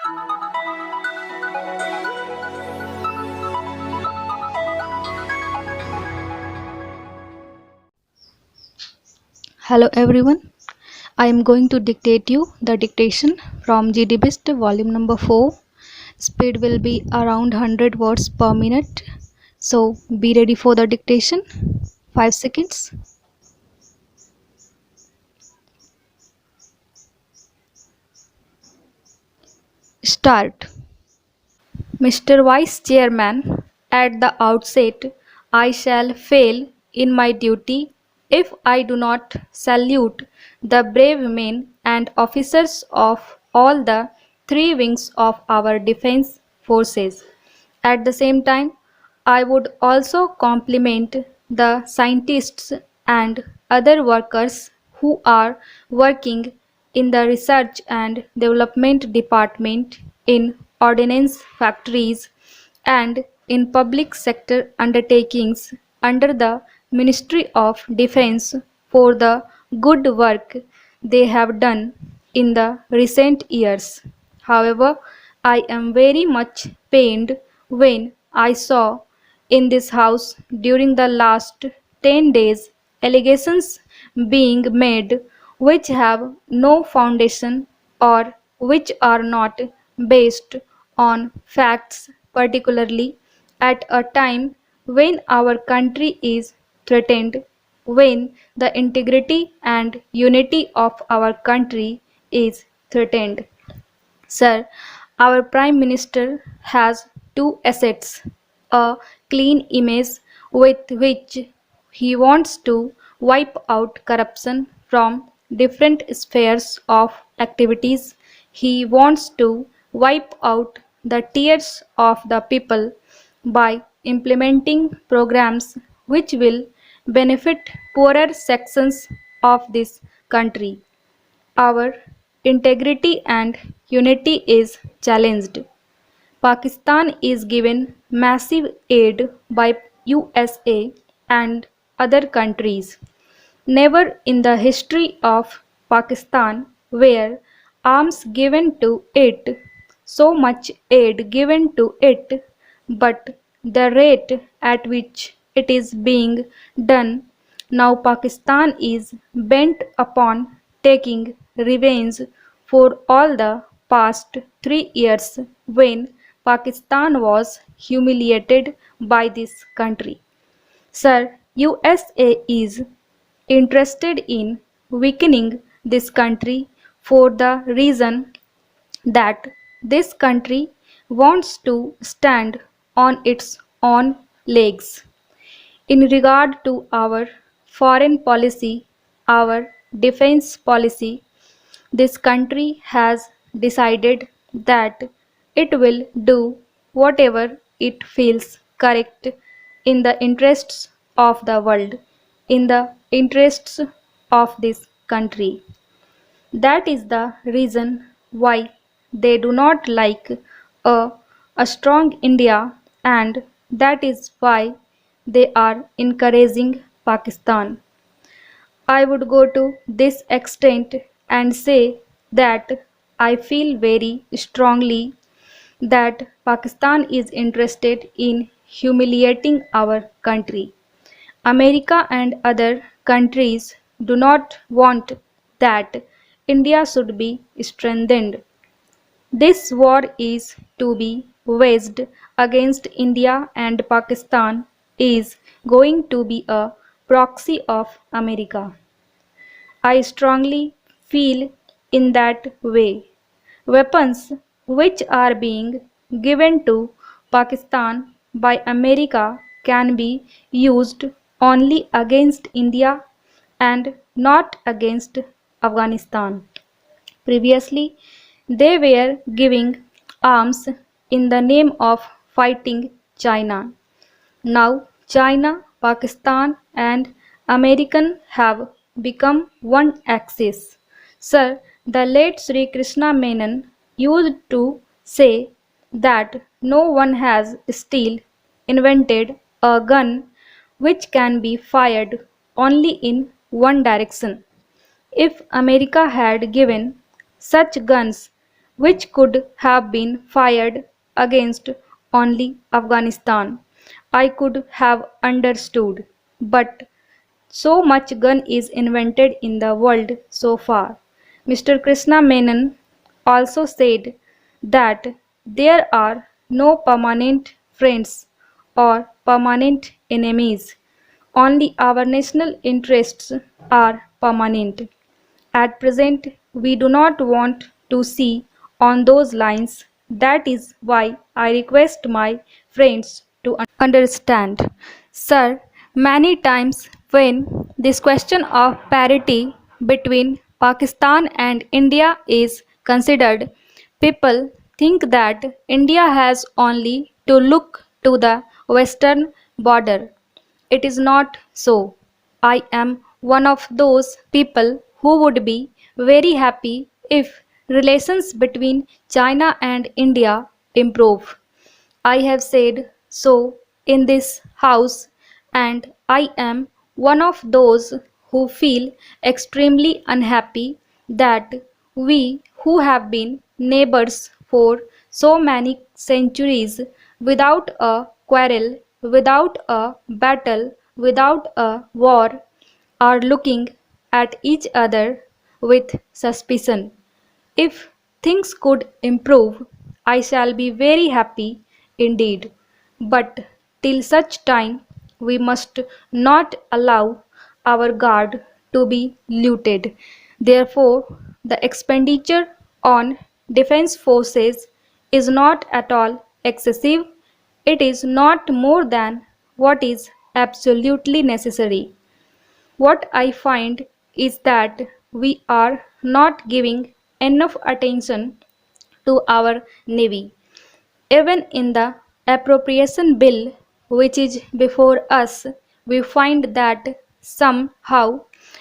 Hello everyone. I am going to dictate you the dictation from GDBIST volume number 4. Speed will be around 100 words per minute. So be ready for the dictation. 5 seconds. Start. Mr. Vice Chairman, at the outset, I shall fail in my duty if I do not salute the brave men and officers of all the three wings of our defense forces. At the same time, I would also compliment the scientists and other workers who are working in the research and development department, in ordnance factories, and in public sector undertakings under the Ministry of Defense for the good work they have done in the recent years. However, I am very much pained when I saw in this house during the last 10 days allegations being made which have no foundation or which are not based on facts, particularly at a time when our country is threatened, when the integrity and unity of our country is threatened. Sir, our Prime Minister has two assets: a clean image with which he wants to wipe out corruption from different spheres of activities. He wants to wipe out the tears of the people by implementing programs which will benefit poorer sections of this country. Our integrity and unity is challenged. Pakistan is given massive aid by USA and other countries. Never in the history of Pakistan were arms given to it, so much aid given to it, but the rate at which it is being done now. Pakistan is bent upon taking revenge for all the past 3 years when Pakistan was humiliated by this country. Sir, USA is interested in weakening this country for the reason that this country wants to stand on its own legs. In regard to our foreign policy, our defense policy, this country has decided that it will do whatever it feels correct in the interests of the world, in the interests of this country. That is the reason why they do not like a, a strong India, and that is why they are encouraging Pakistan. I would go to this extent and say that I feel very strongly that Pakistan is interested in humiliating our country. America and other countries do not want that India should be strengthened. This war is to be waged against India, and Pakistan is going to be a proxy of America. I strongly feel in that way. Weapons which are being given to Pakistan by America can be used only against India and not against Afghanistan. Previously, they were giving arms in the name of fighting China. Now China, Pakistan and American have become one axis. Sir, the late Sri Krishna Menon used to say that no one has still invented a gun which can be fired only in one direction. If America had given such guns which could have been fired against only Afghanistan. I could have understood, but so much gun is invented in the world so far. Mr. Krishna Menon also said that there are no permanent friends or permanent enemies. Only our national interests are permanent. At present, we do not want to see on those lines. That is why I request my friends to understand. Sir, many times when this question of parity between Pakistan and India is considered, people think that India has only to look to the western border. It is not so. I am one of those people who would be very happy if relations between China and India improve. I have said so in this house, and I am one of those who feel extremely unhappy that we who have been neighbors for so many centuries without a quarrel, without a battle, without a war, are looking at each other with suspicion. If things could improve, I shall be very happy indeed. But till such time, we must not allow our guard to be looted. Therefore, the expenditure on defense forces is not at all excessive. It is not more than what is absolutely necessary. What I find is that we are not giving enough attention to our Navy. Even in the appropriation bill which is before us, we find that somehow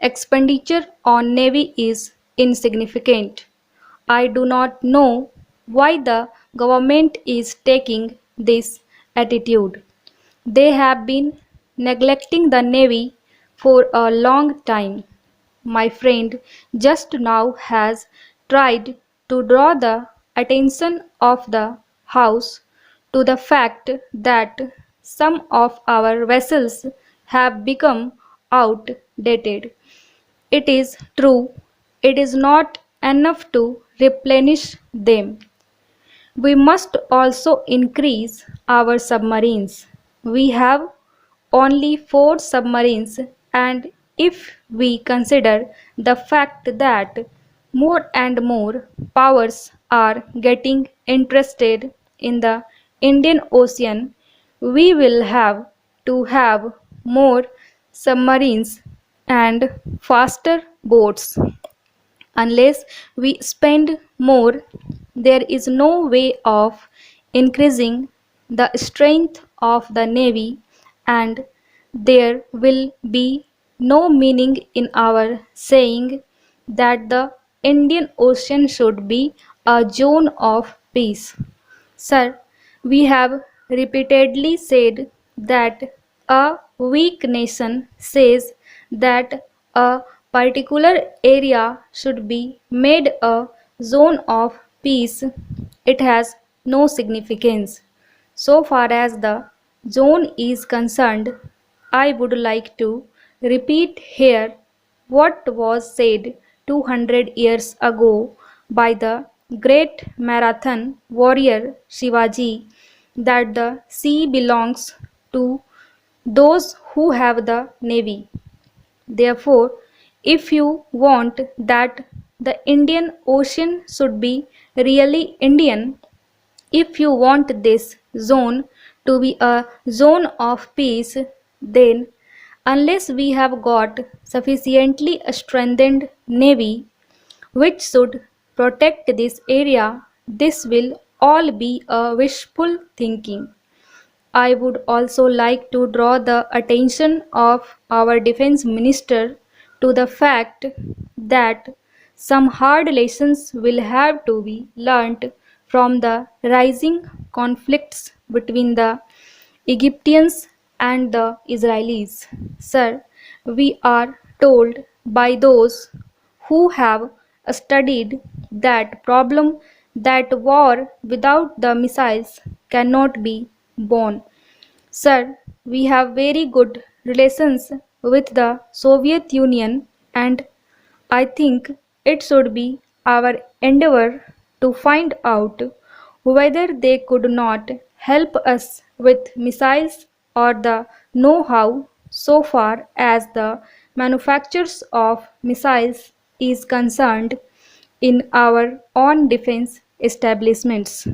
expenditure on Navy is insignificant. I do not know why the government is taking this attitude. They have been neglecting the Navy for a long time. My friend just now has tried to draw the attention of the House to the fact that some of our vessels have become outdated. It is true, it is not enough to replenish them. We must also increase our submarines. We have only 4 submarines, and if we consider the fact that more and more powers are getting interested in the Indian Ocean, we will have to have more submarines and faster boats. Unless we spend more, there is no way of increasing the strength of the Navy, and there will be no meaning in our saying that the Indian Ocean should be a zone of peace. Sir, we have repeatedly said that a weak nation says that a particular area should be made a zone of peace. It has no significance. So far as the zone is concerned, I would like to repeat here what was said 200 years ago by the great marathon warrior Shivaji, that the sea belongs to those who have the navy. Therefore, if you want that the Indian Ocean should be really Indian, if you want this zone to be a zone of peace, then unless we have got sufficiently strengthened navy which should protect this area, this will all be a wishful thinking. I would also like to draw the attention of our defense minister to the fact that some hard lessons will have to be learnt from the rising conflicts between the Egyptians and the Israelis. Sir, we are told by those who have studied that problem that war without the missiles cannot be won. Sir, we have very good relations with the Soviet Union, and I think it should be our endeavor to find out whether they could not help us with missiles or the know how so far as the manufacturers of missiles is concerned in our own defense establishments.